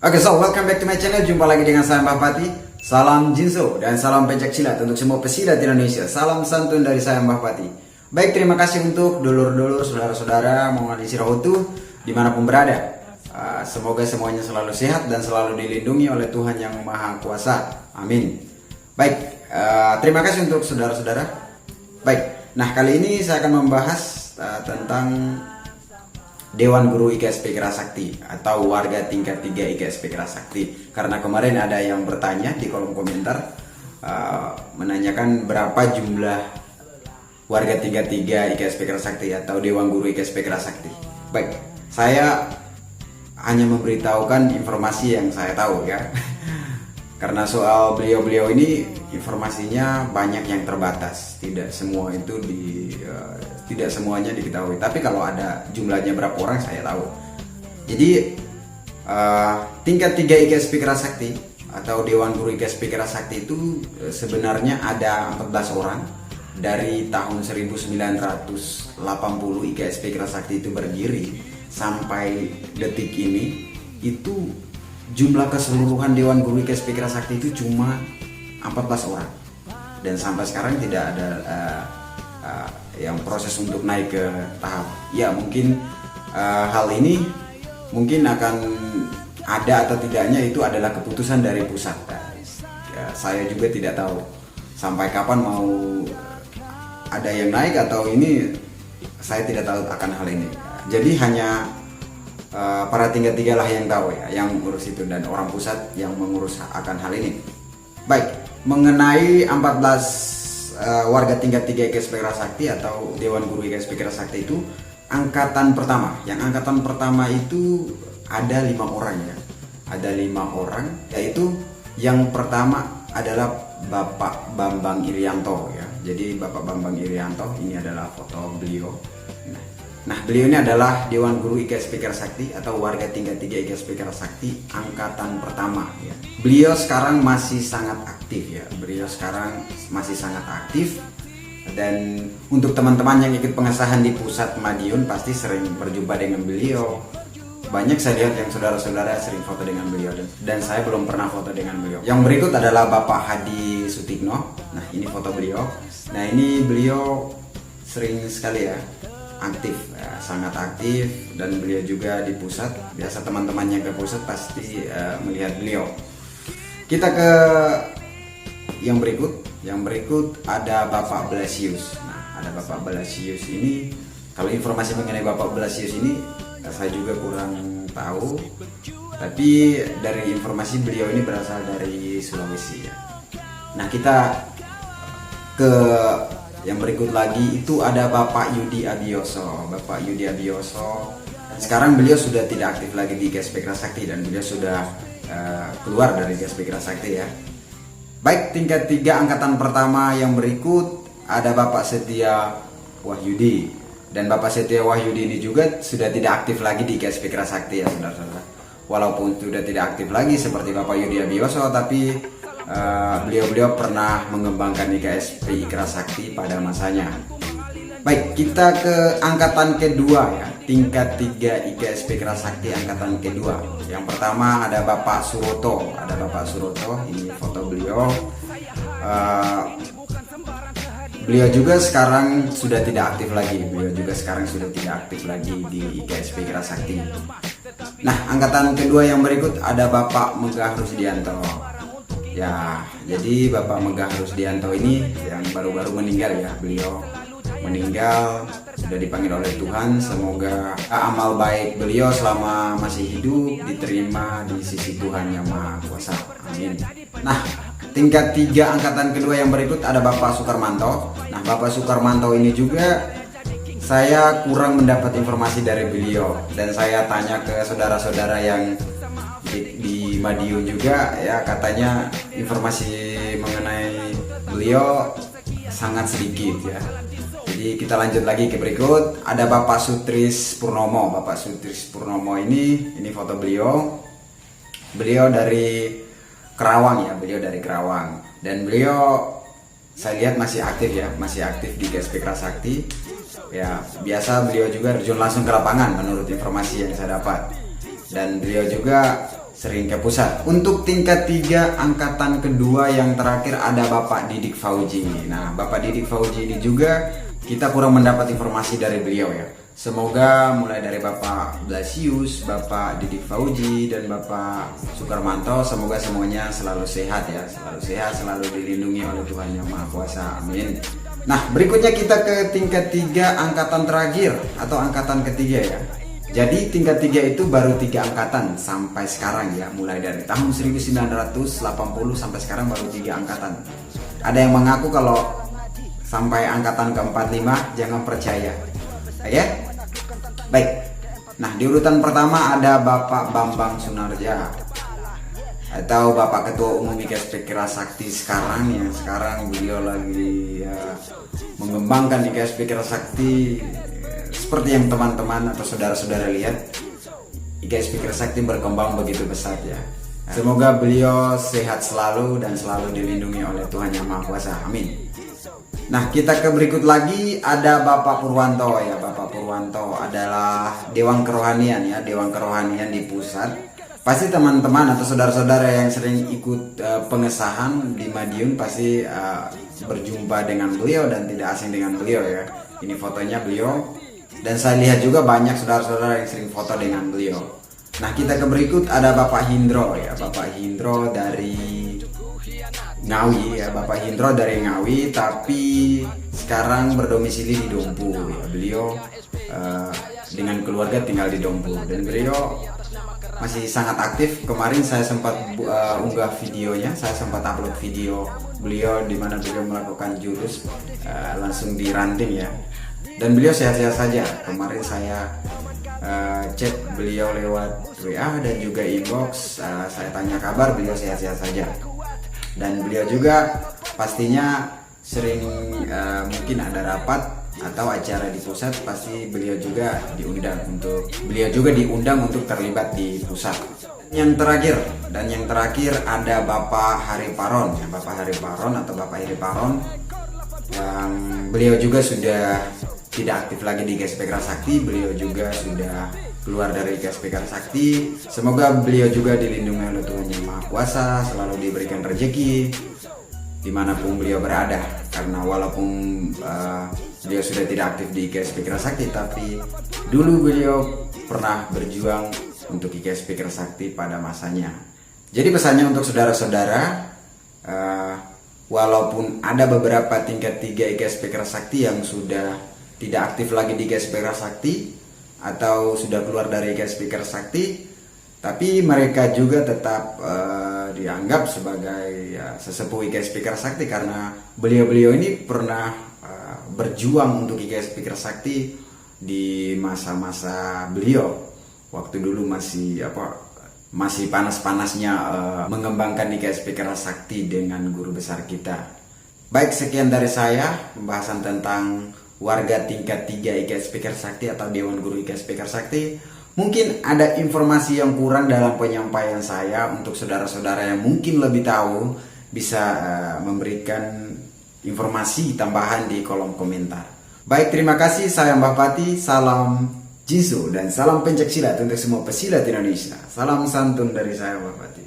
Oke, so welcome back to my channel. Jumpa lagi dengan saya Mbah Pati. Salam Jinso dan salam pencak silat untuk semua pesilat Indonesia. Salam santun dari saya Mbah Pati. Baik, terima kasih untuk dulur-dulur, saudara-saudara Mongali Sirahutu dimanapun berada. Semoga semuanya selalu sehat dan selalu dilindungi oleh Tuhan yang Maha Kuasa. Amin. Baik, terima kasih untuk saudara-saudara. Baik, nah kali ini saya akan membahas tentang Dewan Guru IKSP Kerasakti atau warga tingkat 3 IKSP Kerasakti. Karena kemarin ada yang bertanya di kolom komentar menanyakan berapa jumlah warga tingkat 3 IKSP Kerasakti atau Dewan Guru IKSP Kerasakti. Baik, saya hanya memberitahukan informasi yang saya tahu ya. Karena soal beliau-beliau ini informasinya banyak yang terbatas, tidak semuanya diketahui. Tapi kalau ada jumlahnya berapa orang saya tahu. Jadi tingkat 3 IKSP Kerasakti atau Dewan Guru IKSP Kerasakti itu sebenarnya ada 14 orang. Dari tahun 1980 IKSP Kerasakti itu berdiri sampai detik ini itu jumlah keseluruhan Dewan Guru IKSP Kerasakti itu cuma 14 orang. Dan sampai sekarang tidak ada yang proses untuk naik ke tahap. Ya mungkin hal ini mungkin akan ada atau tidaknya itu adalah keputusan dari pusat. Saya juga tidak tahu sampai kapan mau ada yang naik atau ini, saya tidak tahu akan hal ini. Jadi hanya para tingkat 3 lah yang tahu ya, yang mengurus itu, dan orang pusat yang mengurus akan hal ini. Baik, mengenai 14 warga tingkat 3 IKSP Kerasakti atau Dewan Guru IKSP Kerasakti itu angkatan pertama. Yang angkatan pertama itu ada 5 orang ya. Ada 5 orang, yaitu yang pertama adalah Bapak Bambang Irianto ya. Jadi Bapak Bambang Irianto ini adalah foto beliau. Nah, beliau ini adalah Dewan Guru IKSP Kerasakti atau warga tingkat 3 IKSP Kerasakti angkatan pertama ya. Beliau sekarang masih sangat aktif ya. Dan untuk teman-teman yang ikut pengesahan di pusat Madiun pasti sering berjumpa dengan beliau. Banyak saya lihat yang saudara-saudara sering foto dengan beliau, dan saya belum pernah foto dengan beliau. Yang berikut adalah Bapak Hadi Sutikno. Nah, ini foto beliau. Nah, ini beliau sering sekali ya aktif, sangat aktif, dan beliau juga di pusat. Biasa teman-teman yang ke pusat pasti melihat beliau. Kita ke yang berikut. Yang berikut ada Bapak Blasius. Nah, ada Bapak Blasius ini. Kalau informasi mengenai Bapak Blasius ini saya juga kurang tahu. Tapi dari informasi beliau ini berasal dari Sulawesi ya. Nah, kita ke yang berikut lagi itu ada Bapak Yudi Abioso. Bapak Yudi Abioso, sekarang beliau sudah tidak aktif lagi di IKSP Kerasakti dan beliau sudah keluar dari IKSP Kerasakti ya. Baik, tingkat 3 angkatan pertama yang berikut ada Bapak Setia Wahyudi. Dan Bapak Setia Wahyudi ini juga sudah tidak aktif lagi di IKSP Kerasakti ya saudara-saudara. Walaupun sudah tidak aktif lagi seperti Bapak Yudi Abioso, tapi beliau pernah mengembangkan IKSP Kerasakti pada masanya. Baik, kita ke angkatan kedua ya, tingkat 3 IKSP Kerasakti angkatan kedua. Yang pertama ada Bapak Suroto. Ada Bapak Suroto, ini foto beliau. Beliau juga sekarang sudah tidak aktif lagi. Di IKSP Kerasakti. Nah, angkatan kedua yang berikut ada Bapak Megah Rusdianto. Ya, jadi Bapak Megah Rusdianto ini yang baru-baru meninggal ya. Beliau meninggal, sudah dipanggil oleh Tuhan. Semoga amal baik beliau selama masih hidup diterima di sisi Tuhan yang Maha Kuasa. Amin. Nah, tingkat 3 angkatan kedua yang berikut ada Bapak Sukarmanto. Nah, Bapak Sukarmanto ini juga saya kurang mendapat informasi dari beliau, dan saya tanya ke saudara-saudara yang di Madiun juga ya, katanya informasi mengenai beliau sangat sedikit ya. Jadi kita lanjut lagi ke berikut. Ada Bapak Sutris Purnomo. Bapak Sutris Purnomo ini foto beliau. Beliau dari Kerawang ya, dan beliau saya lihat masih aktif ya, di IKSP Kerasakti. Ya, biasa beliau juga terjun langsung ke lapangan menurut informasi yang saya dapat. Dan beliau juga sering ke pusat. Untuk tingkat 3 angkatan kedua yang terakhir ada Bapak Didik Fauji. Nah, Bapak Didik Fauji ini juga kita kurang mendapat informasi dari beliau ya. Semoga mulai dari Bapak Blasius, Bapak Didik Fauji, dan Bapak Sukarmanto, semoga semuanya selalu sehat ya, selalu dilindungi oleh Tuhan Yang Maha Kuasa. Amin. Nah, berikutnya kita ke tingkat 3 angkatan terakhir atau angkatan ketiga ya. Jadi tingkat 3 itu baru 3 angkatan sampai sekarang ya, mulai dari tahun 1980 sampai sekarang baru 3 angkatan. Ada yang mengaku kalau sampai angkatan ke-45, jangan percaya. Ya, baik. Nah, di urutan pertama ada Bapak Bambang Sunarja atau Bapak Ketua Umum IKSP Kerasakti sekarang ya. Sekarang beliau lagi mengembangkan IKSP Kerasakti seperti yang teman-teman atau saudara-saudara lihat. IKSP Kerasakti berkembang begitu pesat ya. Semoga beliau sehat selalu dan selalu dilindungi oleh Tuhan Yang Maha Kuasa. Amin. Nah, kita ke berikut lagi ada Bapak Purwanto ya. Bapak Purwanto adalah Dewan Kerohanian ya, Dewan Kerohanian di pusat. Pasti teman-teman atau saudara-saudara yang sering ikut pengesahan di Madiun pasti berjumpa dengan beliau dan tidak asing dengan beliau ya. Ini fotonya beliau, dan saya lihat juga banyak saudara-saudara yang sering foto dengan beliau. Nah, kita ke berikut ada Bapak Hindro ya. Bapak Hindro dari Ngawi ya, Bapak Hindro dari Ngawi, tapi sekarang berdomisili di Dompu ya. Beliau dengan keluarga tinggal di Dompu, dan beliau masih sangat aktif. Kemarin saya sempat unggah videonya, saya sempat upload video beliau di mana beliau melakukan jurus langsung di ranting ya, dan beliau sehat-sehat saja. Kemarin saya chat beliau lewat WA dan juga inbox, saya tanya kabar, beliau sehat-sehat saja. Dan beliau juga pastinya sering mungkin ada rapat atau acara di pusat, pasti beliau juga diundang untuk terlibat di pusat. Yang terakhir ada Bapak Hari Paron ya, Bapak Hari Paron atau Bapak Hari Paron, yang beliau juga sudah tidak aktif lagi di IKSP Kerasakti. Beliau juga sudah keluar dari IKSP Kerasakti. Semoga beliau juga dilindungi oleh Tuhan Yang Maha Kuasa, selalu diberikan rezeki dimanapun beliau berada. Karena walaupun beliau sudah tidak aktif di IKSP Kerasakti, tapi dulu beliau pernah berjuang untuk IKSP Kerasakti pada masanya. Jadi pesannya untuk saudara-saudara, walaupun ada beberapa tingkat 3 IKSP Kerasakti yang sudah tidak aktif lagi di IKSP Kerasakti atau sudah keluar dari IKSP Kerasakti, tapi mereka juga tetap dianggap sebagai sesepuh IKSP Kerasakti karena beliau-beliau ini pernah berjuang untuk IKSP Kerasakti di masa-masa beliau waktu dulu masih panas-panasnya mengembangkan IKSP Kerasakti dengan guru besar kita. Baik, sekian dari saya pembahasan tentang warga tingkat 3 IKSP Kerasakti atau Dewan Guru IKSP Kerasakti. Mungkin ada informasi yang kurang dalam penyampaian saya. Untuk saudara-saudara yang mungkin lebih tahu, bisa memberikan informasi tambahan di kolom komentar. Baik, terima kasih. Saya Mbah Pati, salam Jinsu dan salam pencaksilat untuk semua pesilat Indonesia. Salam santun dari saya Mbah Pati.